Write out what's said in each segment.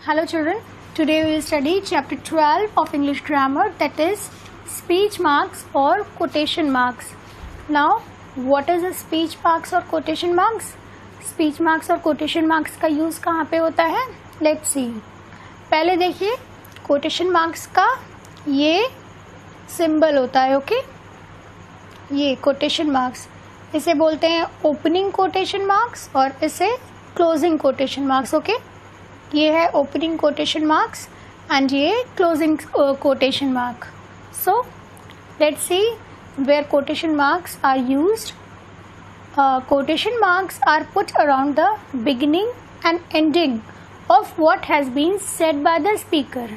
Hello children, today we will study chapter 12 of English grammar, that is speech marks or quotation marks. Now what is a speech marks or quotation marks? Speech marks और quotation marks का use कहाँ पे होता है? Let's see. पहले देखिए quotation marks का ये सिंबल होता है, ओके? ये quotation marks, इसे बोलते हैं ओपनिंग quotation marks और इसे क्लोजिंग quotation marks, ओके? ये है ओपनिंग कोटेशन मार्क्स एंड ये closing quotation mark. So let's see where quotation marks are used. Quotation marks are put around the beginning and ending of what has been said by the speaker.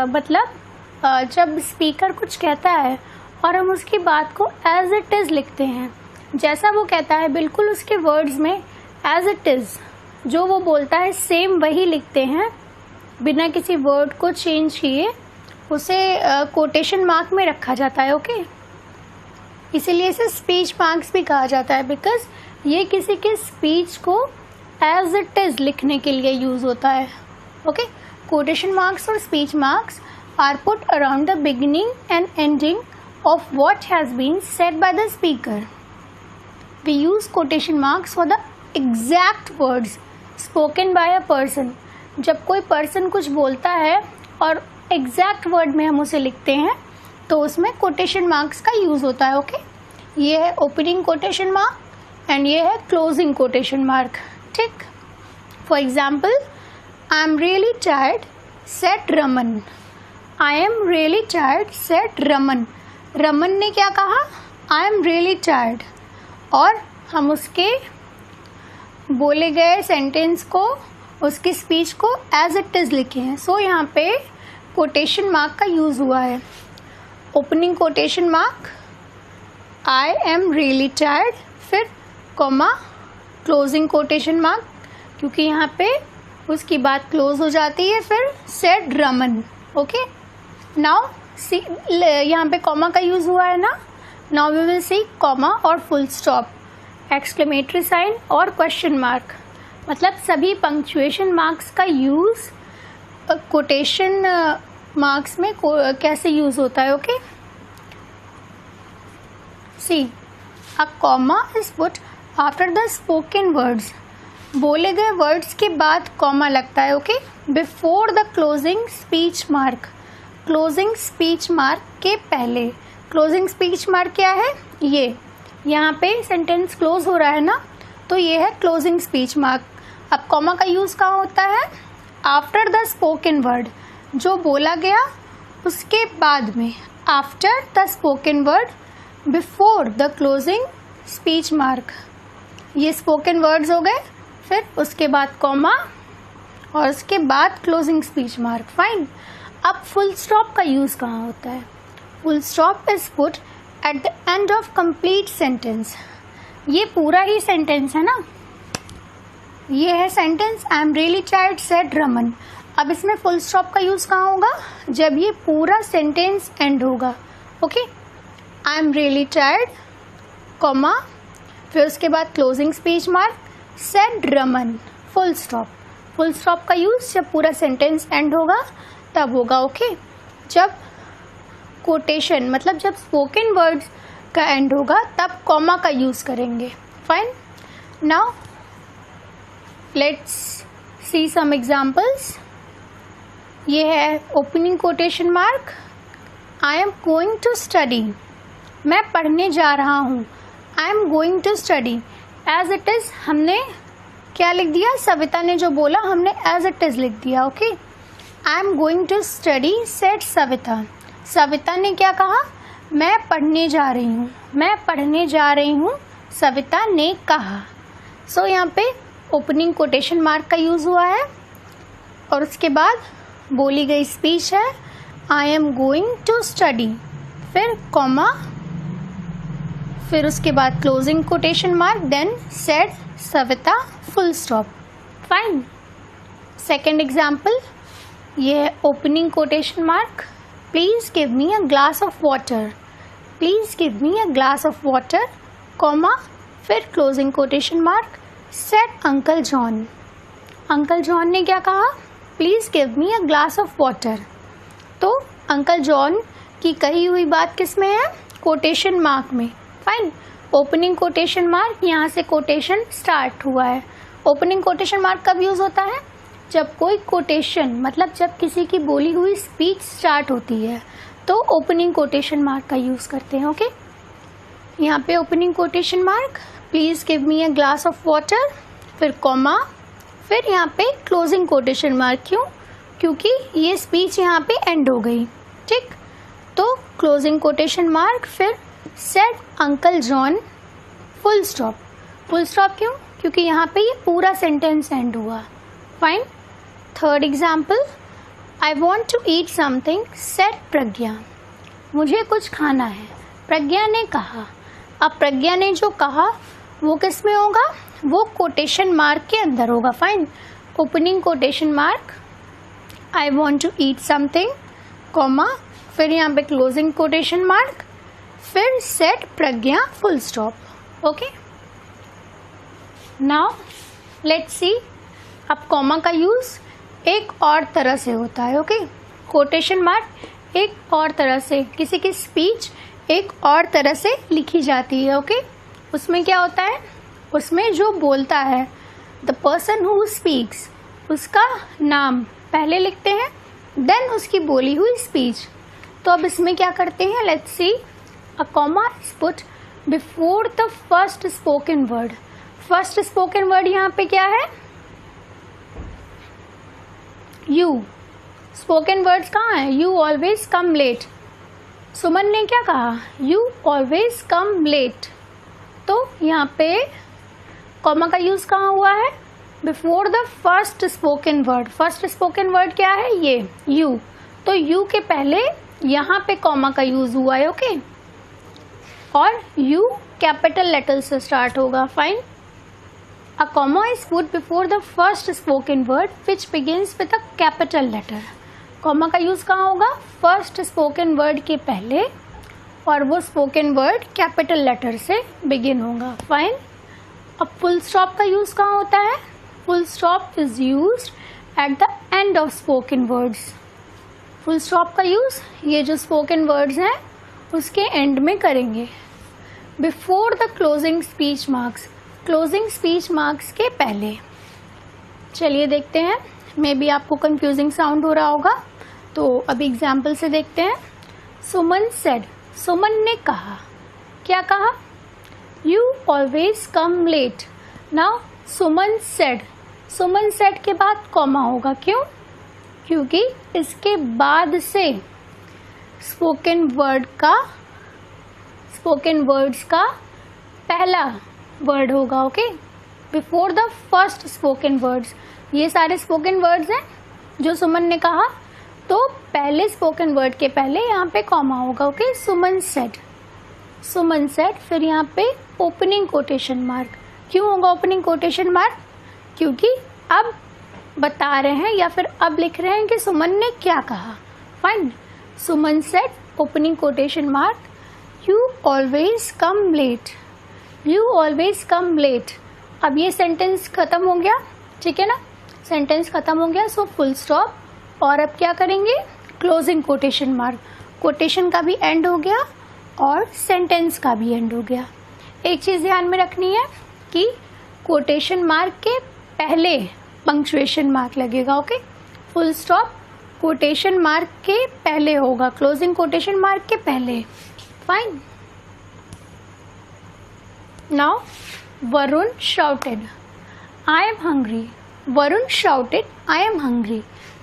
मतलब जब speaker कुछ कहता है और हम उसकी बात को एज इट इज़ लिखते हैं, जैसा वो कहता है बिल्कुल उसके वर्ड्स में एज इट इज़ जो वो बोलता है सेम वही लिखते हैं बिना किसी वर्ड को चेंज किए, उसे कोटेशन मार्क में रखा जाता है, ओके? इसीलिए इसे स्पीच मार्क्स भी कहा जाता है, बिकॉज ये किसी के स्पीच को एज इट इज़ लिखने के लिए यूज़ होता है, ओके? कोटेशन मार्क्स और speech marks are put around the beginning and ending of what has been said by the speaker. We use quotation marks for the exact words spoken by a person. जब कोई person कुछ बोलता है और exact word में हम उसे लिखते हैं तो उसमें कोटेशन मार्क्स का यूज़ होता है, ओके? ये है ओपनिंग कोटेशन मार्क एंड ये है क्लोजिंग कोटेशन मार्क, ठीक? For example, I am really tired said Raman. I am really tired said Raman. Raman ने क्या कहा? I am really tired. और हम उसके बोले गए सेंटेंस को, उसकी स्पीच को एज इट इज़ लिखे हैं. सो यहाँ पे कोटेशन मार्क का यूज़ हुआ है. Opening quotation mark I am really tired, फिर कॉमा क्लोजिंग कोटेशन मार्क क्योंकि यहाँ पे उसकी बात क्लोज हो जाती है, फिर said Raman, okay? Now see, यहाँ पे कॉमा का यूज़ हुआ है ना. Now we will see comma और फुल स्टॉप, एक्सक्लेमेटरी साइन और क्वेश्चन मार्क. मतलब सभी पंक्चुएशन मार्क्स का यूज़ कोटेशन मार्क्स में कैसे यूज़ होता है, okay? See, a comma is put after the spoken words. बोले गए वर्ड्स के बाद कॉमा लगता है, okay? Before the closing speech mark. Closing speech mark के पहले. क्लोजिंग स्पीच मार्क क्या है? ये यहाँ पे सेंटेंस क्लोज हो रहा है ना, तो ये है क्लोजिंग स्पीच मार्क. अब कॉमा का यूज़ कहाँ होता है? आफ्टर द स्पोकन वर्ड, जो बोला गया उसके बाद में. After the spoken word before the closing speech mark. ये स्पोकन वर्ड्स हो गए, फिर उसके बाद कॉमा और उसके बाद क्लोजिंग स्पीच मार्क. फाइन. अब फुल स्टॉप का यूज़ कहाँ होता है? Full stop is put at the end of complete sentence. ये पूरा ही सेंटेंस है ना, ये है sentence I am really tired said Raman. अब इसमें फुल स्टॉप का यूज़ कहाँ होगा? जब ये पूरा सेंटेंस एंड होगा, okay? I am really tired comma, फिर उसके बाद closing speech mark said Raman, full stop. Full stop का यूज़ जब पूरा सेंटेंस एंड होगा तब होगा, ओके? जब कोटेशन मतलब जब स्पोकन वर्ड्स का एंड होगा तब कॉमा का यूज़ करेंगे. Fine. Now let's see some examples. ये है opening quotation mark I am going to study. मैं पढ़ने जा रहा हूँ. I am going to study. As it is हमने क्या लिख दिया? सविता ने जो बोला हमने एज इट इज़ लिख दिया, okay? I am going to study said Savita. Savita ने क्या कहा? मैं पढ़ने जा रही हूँ. मैं पढ़ने जा रही हूँ, सविता ने कहा. सो यहाँ पे ओपनिंग कोटेशन मार्क का यूज़ हुआ है और उसके बाद बोली गई स्पीच है I am going to study, फिर कॉमा, फिर उसके बाद closing quotation mark, then said Savita, full stop. Fine. Second example, ये है opening quotation mark please give me a glass of water. Please give me a glass of water comma, फिर closing quotation mark said uncle John. Uncle John ने क्या कहा, please give me a glass of water. तो uncle John की कही हुई बात किस में है, कोटेशन मार्क में। फाइन, ओपनिंग कोटेशन मार्क, यहाँ से कोटेशन स्टार्ट हुआ है। ओपनिंग कोटेशन मार्क कब यूज़ होता है, जब कोई कोटेशन मतलब जब किसी की बोली हुई स्पीच स्टार्ट होती है तो ओपनिंग कोटेशन मार्क का यूज़ करते हैं। ओके, यहाँ पे opening quotation mark, please give me a glass of water, फिर कॉमा, फिर यहाँ पे क्लोजिंग कोटेशन मार्क। क्यों, क्योंकि ये स्पीच यहाँ पे एंड हो गई। ठीक, तो क्लोजिंग कोटेशन मार्क, फिर said uncle John, full stop. Full stop क्यों, क्योंकि यहाँ पे ये पूरा सेंटेंस एंड हुआ। Fine, third example, I want to eat something, said Pragya, मुझे कुछ खाना है, प्रज्ञा ने कहा। अब प्रज्ञा ने जो कहा वो किस में होगा, वो कोटेशन मार्क के अंदर होगा। Fine, opening quotation mark, I want to eat something, comma, फिर यहाँ पे क्लोजिंग कोटेशन मार्क, फिर said Pragya, full stop. Okay, now let's see, अब कॉमा का यूज़ एक और तरह से होता है। ओके, कोटेशन मार्क एक और तरह से, किसी की स्पीच एक और तरह से लिखी जाती है। ओके, उसमें क्या होता है, उसमें जो बोलता है, द पर्सन हु स्पीक्स, उसका नाम पहले लिखते हैं, देन उसकी बोली हुई स्पीच। तो अब इसमें क्या करते हैं, let's see, a comma is put before the first spoken word. First spoken word यहाँ पे क्या है, यू। स्पोकन वर्ड्स कहाँ है, यू ऑलवेज कम लेट। सुमन ने क्या कहा, यू ऑलवेज कम लेट। तो यहाँ पे कॉमा का यूज कहाँ हुआ है, before the first spoken word. First spoken word क्या है, ये यू, तो यू के पहले यहाँ पे कॉमा का यूज हुआ है। ओके, और यू कैपिटल लेटर से स्टार्ट होगा। Fine, a comma is put before the first spoken word which begins with a capital letter. Comma का यूज कहाँ होगा, फर्स्ट स्पोकन वर्ड के पहले, और वो स्पोकन वर्ड कैपिटल लेटर से बिगिन होगा। फाइन, अब फुल स्टॉप का यूज कहाँ होता है, full stop is used at the end of spoken words. Full stop का यूज ये जो स्पोकन वर्ड्स हैं उसके एंड में करेंगे। Before the closing speech marks, closing speech marks के पहले। चलिए देखते हैं, मे बी आपको कंफ्यूजिंग साउंड हो रहा होगा, तो अभी एग्जाम्पल से देखते हैं। सुमन सेड, सुमन ने कहा, क्या कहा, you always come late. Now Suman said, Suman said के बाद कॉमा होगा। क्यों, क्योंकि इसके बाद से स्पोकन वर्ड्स का पहला वर्ड होगा। Okay, before the first spoken words, ये सारे स्पोकन वर्ड्स हैं जो सुमन ने कहा, तो पहले स्पोकन वर्ड के पहले यहाँ पे कॉमा होगा। ओके, सुमन सेड, सुमन सेड, फिर यहाँ पे ओपनिंग कोटेशन मार्क। क्यों होगा ओपनिंग कोटेशन मार्क, क्योंकि अब बता रहे हैं या फिर अब लिख रहे हैं कि सुमन ने क्या कहा। Fine, Suman said, opening quotation mark, you always come late, you always come late. अब ये सेंटेंस खत्म हो गया, ठीक है ना, सेंटेंस खत्म हो गया, सो फुल स्टॉप। और अब क्या करेंगे, क्लोजिंग कोटेशन मार्क। कोटेशन का भी एंड हो गया और सेंटेंस का भी एंड हो गया। एक चीज़ ध्यान में रखनी है कि कोटेशन मार्क के पहले पंक्चुएशन मार्क लगेगा। Okay, full stop quotation mark के पहले होगा, क्लोजिंग कोटेशन मार्क के पहले। Fine, now Varun shouted, I am hungry. Varun shouted, I am hungry.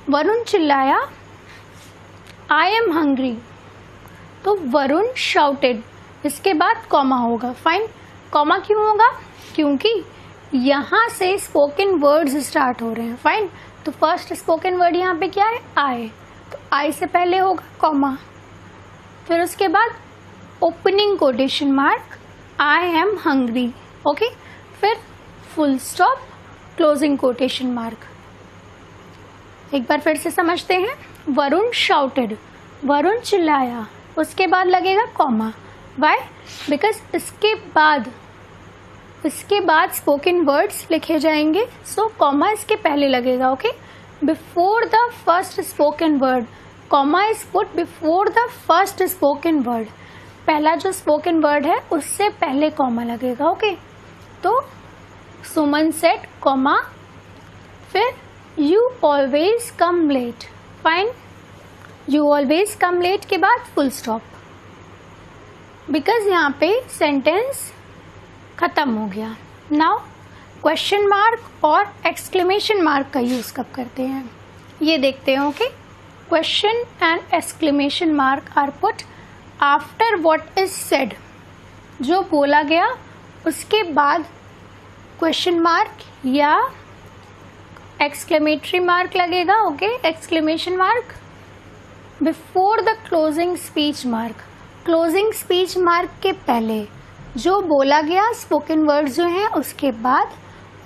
Varun चिल्लाया, I am hungry. तो वरुण shouted, इसके बाद कॉमा होगा। फाइन, कॉमा क्यों होगा, क्योंकि यहाँ से स्पोकन वर्ड्स स्टार्ट हो रहे हैं। फाइन, तो फर्स्ट स्पोकन वर्ड यहाँ पे क्या है, आई, तो आई से पहले होगा कॉमा, फिर उसके बाद opening quotation mark, I am hungry. Okay, फिर full stop, closing quotation mark. एक बार फिर से समझते हैं, वरुण शाउटेड, वरुण चिल्लाया, उसके बाद लगेगा कॉमा। वाई, बिकॉज इसके बाद उसके बाद स्पोकन वर्ड्स लिखे जाएंगे, सो कॉमा इसके पहले लगेगा, okay. Before the first spoken word, comma is put before the first spoken word, पहला जो स्पोकन वर्ड है उससे पहले कॉमा लगेगा, ओके। तो सुमन सेड कॉमा, फिर you always come late, fine, you always come late के बाद फुल स्टॉप, बिकॉज यहाँ पे सेंटेंस खत्म हो गया। नाउ क्वेश्चन मार्क और एक्सक्लेमेशन मार्क का यूज कब करते हैं ये देखते हैं, okay. Question and exclamation mark are put after what is said, जो बोला गया उसके बाद क्वेश्चन मार्क या एक्सक्लेमेटरी मार्क लगेगा, okay, exclamation mark. Before the closing speech mark, closing speech mark के पहले, जो बोला गया स्पोकन वर्ड जो है उसके बाद,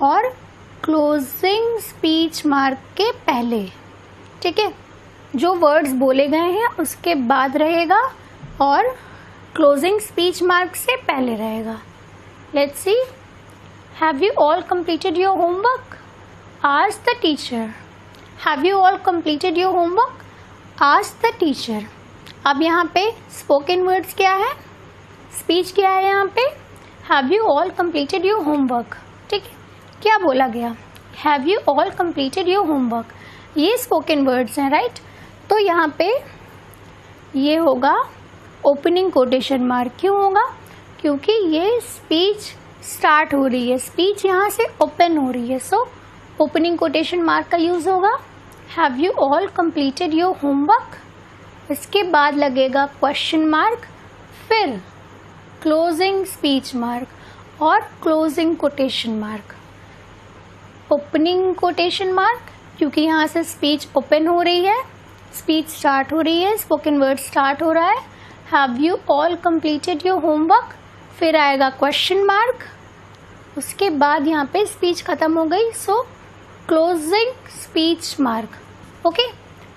और क्लोजिंग स्पीच मार्क के पहले, ठीक है, जो वर्ड्स बोले गए हैं उसके बाद रहेगा और क्लोजिंग स्पीच मार्क से पहले रहेगा। Let's see, have you all completed your homework, asked the teacher, have you all completed your homework, asked the teacher. अब यहाँ पे स्पोकन वर्ड्स क्या है, स्पीच क्या है, यहाँ पे have you all completed your homework, ठीक है, क्या बोला गया, have you all completed your homework, ये स्पोकन वर्ड्स हैं, राइट। तो यहाँ पे ये होगा ओपनिंग कोटेशन मार्क, क्यों होगा, क्योंकि ये स्पीच स्टार्ट हो रही है, स्पीच यहाँ से ओपन हो रही है, सो ओपनिंग कोटेशन मार्क का यूज होगा, have you all completed your homework, इसके बाद लगेगा क्वेश्चन मार्क, फिर क्लोजिंग स्पीच मार्क और closing quotation mark. Opening quotation mark क्योंकि यहाँ से स्पीच ओपन हो रही है, स्पीच स्टार्ट हो रही है, स्पोकन वर्ड स्टार्ट हो रहा है, have you all completed your homework, फिर आएगा क्वेश्चन मार्क, उसके बाद यहाँ पे स्पीच खत्म हो गई, सो closing speech mark, okay.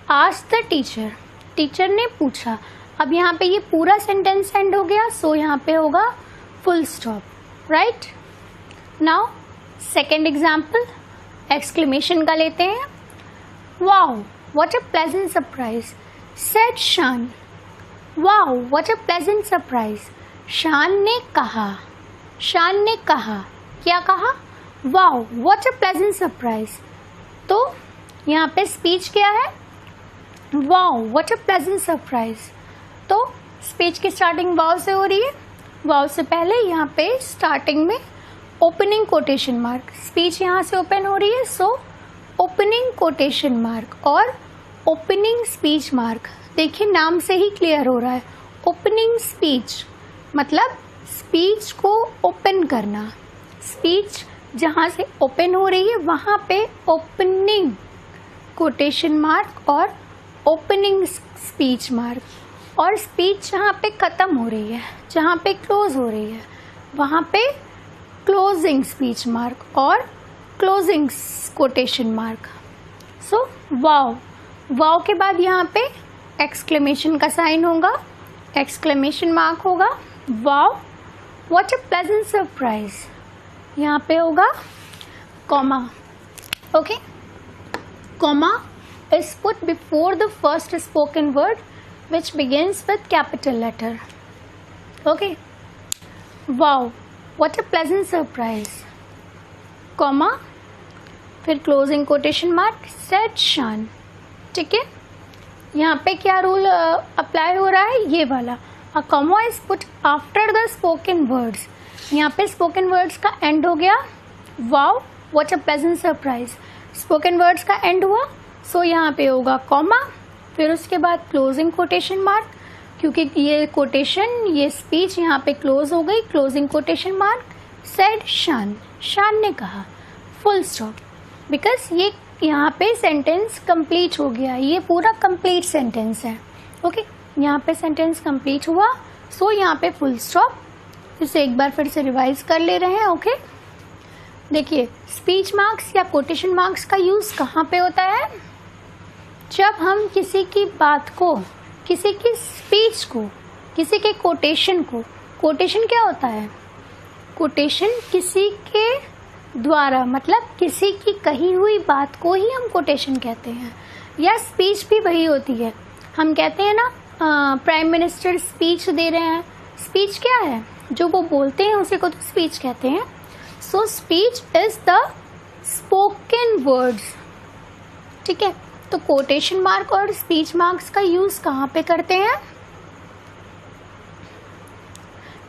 Asked the teacher, teacher ने पूछा, अब यहाँ पे ये पूरा सेंटेंस एंड हो गया, सो यहाँ पे होगा full stop, right. Now second example exclamation का लेते हैं। Wow what a pleasant surprise, said Shaan, wow what a pleasant surprise, Shaan ने कहा, शान ने कहा, क्या कहा, wow what a pleasant surprise. तो यहाँ पे स्पीच क्या है, wow what a pleasant surprise, तो स्पीच की स्टार्टिंग वाव से हो रही है, वाव से पहले यहाँ पे स्टार्टिंग में ओपनिंग कोटेशन मार्क, स्पीच यहाँ से ओपन हो रही है, सो ओपनिंग कोटेशन मार्क और ओपनिंग स्पीच मार्क। देखिए नाम से ही क्लियर हो रहा है, ओपनिंग स्पीच मतलब स्पीच को ओपन करना, स्पीच जहाँ से ओपन हो रही है वहाँ पे ओपनिंग कोटेशन मार्क और ओपनिंग स्पीच मार्क, और स्पीच जहाँ पे खत्म हो रही है, जहाँ पे क्लोज हो रही है वहाँ पे क्लोजिंग स्पीच मार्क और क्लोजिंग कोटेशन मार्क। सो वाव, वाव के बाद यहाँ पे एक्सक्लेमेशन का साइन होगा, एक्सक्लेमेशन मार्क होगा, वाव व्हाट अ प्लेजेंट सरप्राइज, यहाँ पे होगा comma, okay, comma is put before the first spoken word which begins with capital letter, okay, wow what a pleasant surprise, comma, फिर closing quotation mark, said शान, ठीक है। यहाँ पे क्या रूल अप्लाई हो रहा है, ये वाला, a comma is put after the spoken words, यहाँ पे spoken words का end हो गया, wow what a pleasant surprise, spoken words का end हुआ, सो यहाँ पे होगा कॉमा, फिर उसके बाद क्लोजिंग कोटेशन मार्क, क्योंकि ये कोटेशन, ये स्पीच यहाँ पे क्लोज हो गई, क्लोजिंग कोटेशन मार्क, सेड शान, शान ने कहा, फुल स्टॉप, बिकॉज ये यहाँ पे सेंटेंस कंप्लीट हो गया, ये पूरा कंप्लीट सेंटेंस है, ओके, यहाँ पे सेंटेंस कंप्लीट हुआ, सो यहाँ पे फुल स्टॉप। इसे एक बार फिर से रिवाइज कर ले रहे हैं, ओके। देखिए स्पीच मार्क्स या कोटेशन मार्क्स का यूज कहाँ पे होता है, जब हम किसी की बात को, किसी की स्पीच को, किसी के कोटेशन को, कोटेशन क्या होता है, कोटेशन किसी के द्वारा, मतलब किसी की कही हुई बात को ही हम कोटेशन कहते हैं। या स्पीच भी वही होती है, हम कहते हैं ना प्राइम मिनिस्टर स्पीच दे रहे हैं। स्पीच क्या है? जो वो बोलते हैं उसी को तो स्पीच कहते हैं। So speech is the spoken words. ठीक है, तो कोटेशन मार्क और स्पीच मार्क्स का यूज कहाँ पे करते हैं?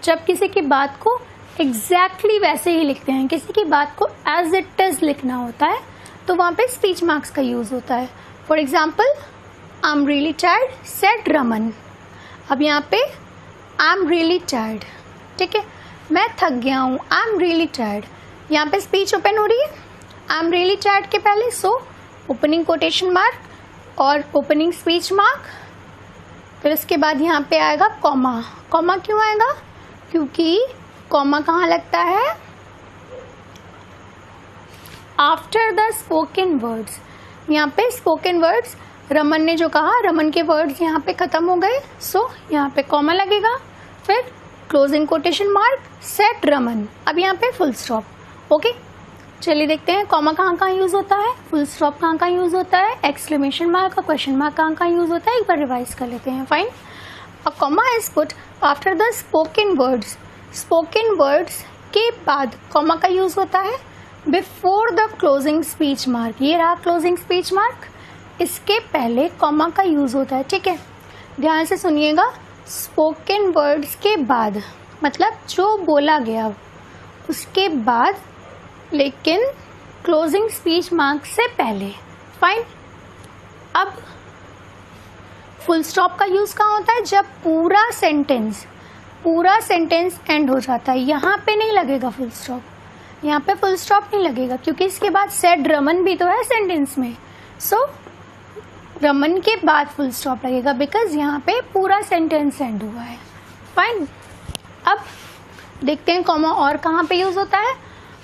जब किसी की बात को एग्जैक्टली वैसे ही लिखते हैं, किसी की बात को एज इट इज लिखना होता है, तो वहां पे स्पीच मार्क्स का यूज होता है। For example, I am really tired said Raman. अब यहाँ पे आई एम रियली टायर्ड, ठीक है, मैं थक गया हूँ, आई एम रियली टायर्ड। यहाँ पे स्पीच ओपन हो रही है आई एम रियली टायर्ड के पहले, सो ओपनिंग कोटेशन मार्क और ओपनिंग स्पीच मार्क। फिर उसके बाद यहाँ पे आएगा कॉमा। कॉमा क्यों आएगा? क्योंकि कॉमा कहाँ लगता है? After the spoken words. यहाँ पे स्पोकन वर्ड्स, रमन ने जो कहा, रमन के वर्ड्स यहाँ पे खत्म हो गए, सो यहाँ पे कॉमा लगेगा। फिर closing quotation mark set Raman. अब यहाँ पे फुल स्टॉप। ओके, चलिए देखते हैं कॉमा कहाँ कहाँ यूज होता है, फुल स्टॉप कहाँ कहाँ यूज होता है, एक्सक्लेमेशन मार्क और क्वेश्चन मार्क कहाँ कहाँ यूज होता है। एक बार रिवाइज कर लेते हैं। Fine. A comma is put after the spoken words. Spoken words के बाद कॉमा का यूज होता है। Before the closing speech mark, ये रहा क्लोजिंग स्पीच मार्क, इसके पहले कॉमा का यूज होता है। ठीक है, ध्यान से सुनिएगा। स्पोकन वर्ड्स के बाद मतलब जो बोला गया उसके बाद, लेकिन क्लोजिंग स्पीच मार्क से पहले। फाइन। अब फुल स्टॉप का यूज कहाँ होता है? जब पूरा सेंटेंस एंड हो जाता है। यहाँ पे नहीं लगेगा फुल स्टॉप, यहाँ पे फुल स्टॉप नहीं लगेगा क्योंकि इसके बाद सेड रमन भी तो है सेंटेंस में। सो रमन के बाद फुल स्टॉप लगेगा बिकॉज यहाँ पे पूरा सेंटेंस एंड हुआ है। फाइन। अब देखते हैं कॉमा और कहाँ पे यूज होता है।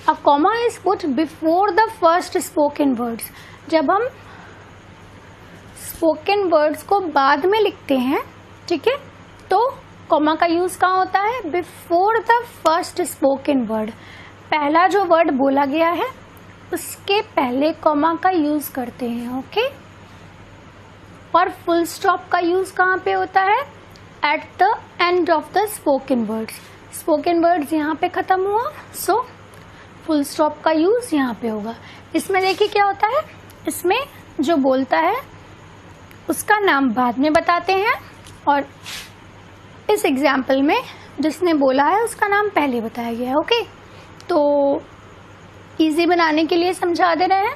अ comma is put before the first spoken words. जब हम स्पोकन वर्ड्स को बाद में लिखते हैं, ठीक है, तो कॉमा का यूज कहाँ होता है? Before the first spoken word. पहला जो वर्ड बोला गया है उसके पहले कॉमा का यूज करते हैं। ओके। और फुल स्टॉप का यूज कहाँ पे होता है? Eight the end of the spoken words. Spoken words यहाँ पे खत्म हुआ, सो फुल स्टॉप का यूज यहाँ पे होगा। इसमें देखिए क्या होता है, इसमें जो बोलता है उसका नाम बाद में बताते हैं और इस एग्जाम्पल में जिसने बोला है उसका नाम पहले बताया गया है। ओके, तो इजी बनाने के लिए समझा दे रहे हैं।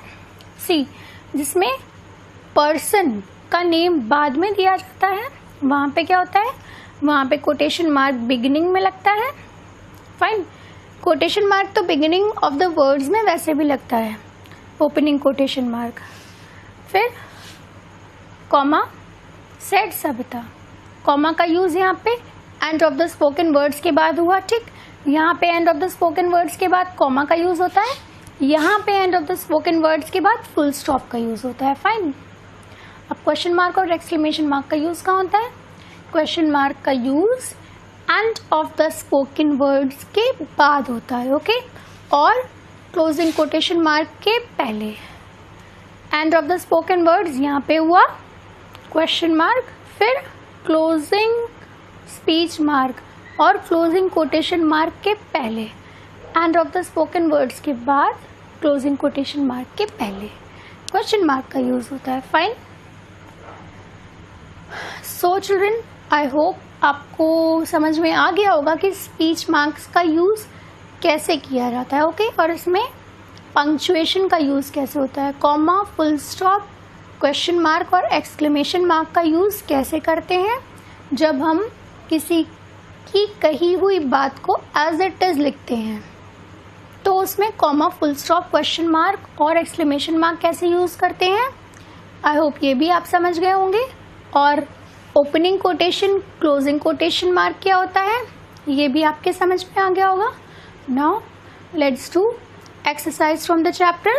सी, जिसमें पर्सन का नेम बाद में दिया जाता है वहाँ पे क्या होता है? वहाँ पे कोटेशन मार्क बिगिनिंग में लगता है। फाइन। कोटेशन मार्क तो बिगिनिंग ऑफ द वर्ड्स में वैसे भी लगता है, ओपनिंग कोटेशन मार्क। फिर कॉमा सेड सविता। कॉमा का यूज यहाँ पे end of the spoken words के बाद हुआ। ठीक, यहाँ पे end of the spoken words के बाद कॉमा का यूज होता है, यहाँ पे end of the spoken words के बाद फुल स्टॉप का यूज होता है। फाइन। अब क्वेश्चन मार्क और एक्सक्लेमेशन मार्क का यूज कहाँ होता है? क्वेश्चन मार्क का use end of the spoken words के बाद होता है। ओके, और क्लोजिंग कोटेशन मार्क के पहले। End of the spoken words यहाँ पे हुआ क्वेश्चन मार्क, फिर क्लोजिंग स्पीच मार्क और क्लोजिंग कोटेशन मार्क के पहले। End of the spoken words के बाद क्लोजिंग कोटेशन मार्क के पहले क्वेश्चन मार्क का यूज होता है। Fine. So children, I hope आपको समझ में आ गया होगा कि स्पीच मार्क्स का यूज कैसे किया जाता है। ओके, और इसमें पंक्चुएशन का यूज कैसे होता है, comma, full stop, question mark और एक्सक्लेमेशन मार्क का यूज कैसे करते हैं जब हम किसी की कही हुई बात को एज इट इज लिखते हैं। तो उसमें comma, full stop, question mark और एक्सक्लेमेशन मार्क कैसे यूज करते हैं। आई होप ये भी आप समझ गए होंगे। और opening quotation, closing quotation mark क्या होता है ये भी आपके समझ में आ गया होगा। Now let's do exercise from the chapter